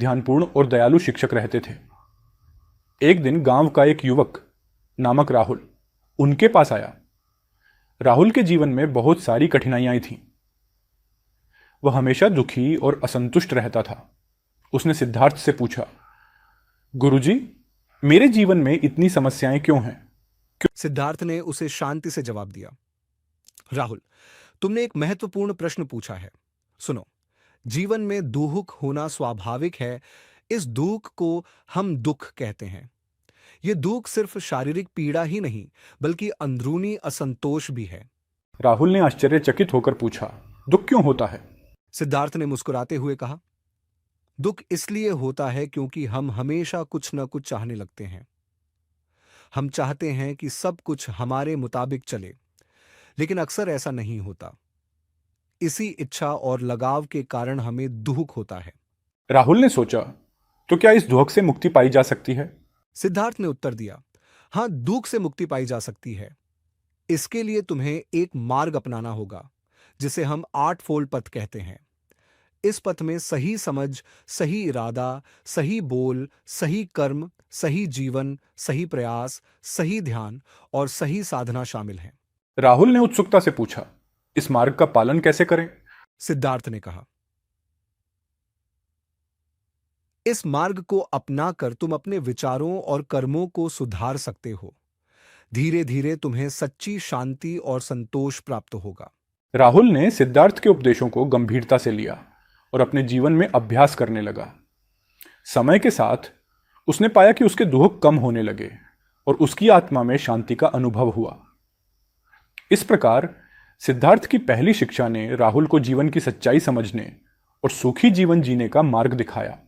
ध्यानपूर्ण और दयालु शिक्षक रहते थे। एक दिन गांव का एक युवक नामक राहुल उनके पास आया। राहुल के जीवन में बहुत सारी कठिनाइयां थीं। वह हमेशा दुखी और असंतुष्ट रहता था। उसने सिद्धार्थ से पूछा, गुरुजी, मेरे जीवन में इतनी समस्याएं क्यों हैं? सिद्धार्थ ने उसे शांति से जवाब दिया, राहुल, तुमने एक महत्वपूर्ण प्रश्न पूछा है। सुनो, जीवन में दुख होना स्वाभाविक है। इस दुख को हम दुख कहते हैं। यह दुख सिर्फ शारीरिक पीड़ा ही नहीं, बल्कि अंदरूनी असंतोष भी है। राहुल ने आश्चर्यचकित होकर पूछा, दुख क्यों होता है? सिद्धार्थ ने मुस्कुराते हुए कहा, दुख इसलिए होता है क्योंकि हम हमेशा कुछ न कुछ चाहने लगते हैं। हम चाहते हैं कि सब कुछ हमारे मुताबिक चले, लेकिन अक्सर ऐसा नहीं होता। इसी इच्छा और लगाव के कारण हमें दुख होता है। राहुल ने सोचा, तो क्या इस दुख से मुक्ति पाई जा सकती है? सिद्धार्थ ने उत्तर दिया, हां, दुख से मुक्ति पाई जा सकती है। इसके लिए तुम्हें एक मार्ग अपनाना होगा, जिसे हम 8 फोल्ड पथ कहते हैं। इस पथ में सही समझ, सही इरादा, सही बोल, सही कर्म, सही जीवन, सही प्रयास, सही ध्यान और सही साधना शामिल हैं। राहुल ने उत्सुकता से पूछा, इस मार्ग का पालन कैसे करें? सिद्धार्थ ने कहा, इस मार्ग को अपनाकर तुम अपने विचारों और कर्मों को सुधार सकते हो। धीरे धीरे तुम्हें सच्ची शांति और संतोष प्राप्त होगा। राहुल ने सिद्धार्थ के उपदेशों को गंभीरता से लिया और अपने जीवन में अभ्यास करने लगा। समय के साथ उसने पाया कि उसके दुख कम होने लगे और उसकी आत्मा में शांति का अनुभव हुआ। इस प्रकार सिद्धार्थ की पहली शिक्षा ने राहुल को जीवन की सच्चाई समझने और सुखी जीवन जीने का मार्ग दिखाया।